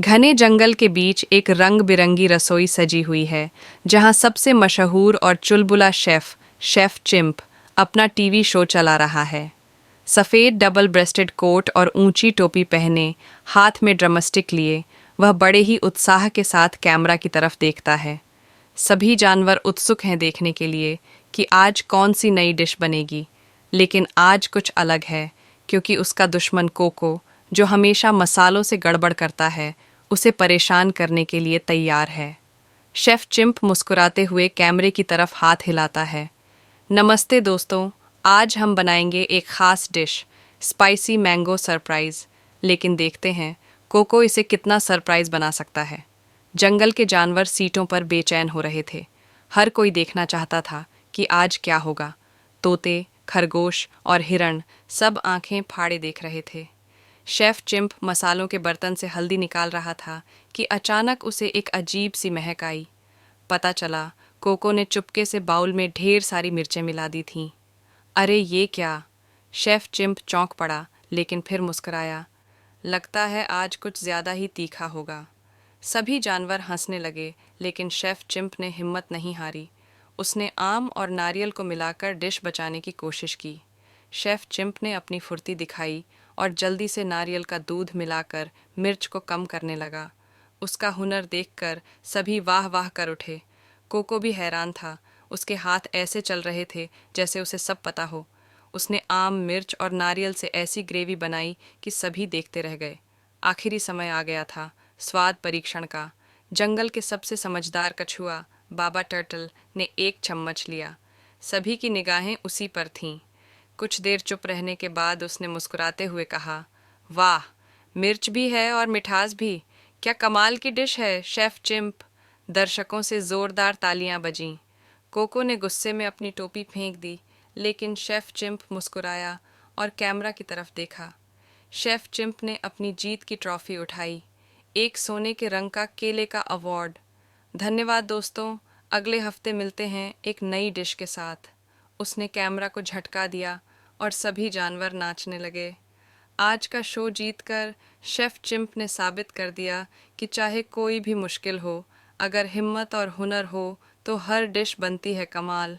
घने जंगल के बीच एक रंग बिरंगी रसोई सजी हुई है, जहां सबसे मशहूर और चुलबुला शेफ चिंप अपना टीवी शो चला रहा है। सफ़ेद डबल ब्रेस्टेड कोट और ऊंची टोपी पहने, हाथ में ड्रमस्टिक लिए, वह बड़े ही उत्साह के साथ कैमरा की तरफ देखता है। सभी जानवर उत्सुक हैं देखने के लिए कि आज कौन सी नई डिश बनेगी, लेकिन आज कुछ अलग है, क्योंकि उसका दुश्मन कोको, जो हमेशा मसालों से गड़बड़ करता है, उसे परेशान करने के लिए तैयार है। शेफ चिंप मुस्कुराते हुए कैमरे की तरफ हाथ हिलाता है। नमस्ते दोस्तों, आज हम बनाएंगे एक खास डिश, स्पाइसी मैंगो सरप्राइज। लेकिन देखते हैं कोको इसे कितना सरप्राइज बना सकता है। जंगल के जानवर सीटों पर बेचैन हो रहे थे। हर कोई देखना चाहता था कि आज क्या होगा। तोते, खरगोश और हिरण सब आंखें फाड़े देख रहे थे। शेफ चिंप मसालों के बर्तन से हल्दी निकाल रहा था कि अचानक उसे एक अजीब सी महक आई। पता चला कोको ने चुपके से बाउल में ढेर सारी मिर्चें मिला दी थीं। अरे ये क्या! शेफ चिंप चौंक पड़ा, लेकिन फिर मुस्कुराया। लगता है आज कुछ ज्यादा ही तीखा होगा। सभी जानवर हंसने लगे, लेकिन शेफ चिंप ने हिम्मत नहीं हारी। उसने आम और नारियल को मिलाकर डिश बचाने की कोशिश की। शेफ चिंप ने अपनी फुर्ती दिखाई और जल्दी से नारियल का दूध मिलाकर मिर्च को कम करने लगा। उसका हुनर देखकर सभी वाह वाह कर उठे। कोको भी हैरान था। उसके हाथ ऐसे चल रहे थे जैसे उसे सब पता हो। उसने आम, मिर्च और नारियल से ऐसी ग्रेवी बनाई कि सभी देखते रह गए। आखिरी समय आ गया था स्वाद परीक्षण का। जंगल के सबसे समझदार कछुआ बाबा टर्टल ने एक चम्मच लिया। सभी की निगाहें उसी पर थीं। कुछ देर चुप रहने के बाद उसने मुस्कुराते हुए कहा, वाह, मिर्च भी है और मिठास भी। क्या कमाल की डिश है शेफ चिंप। दर्शकों से जोरदार तालियां बजीं। कोको ने गुस्से में अपनी टोपी फेंक दी, लेकिन शेफ चिंप मुस्कुराया और कैमरा की तरफ देखा। शेफ चिंप ने अपनी जीत की ट्रॉफी उठाई, एक सोने के रंग का केले का अवार्ड। धन्यवाद दोस्तों, अगले हफ्ते मिलते हैं एक नई डिश के साथ। उसने कैमरा को झटका दिया और सभी जानवर नाचने लगे। आज का शो जीतकर शेफ चिंप ने साबित कर दिया कि चाहे कोई भी मुश्किल हो, अगर हिम्मत और हुनर हो तो हर डिश बनती है कमाल।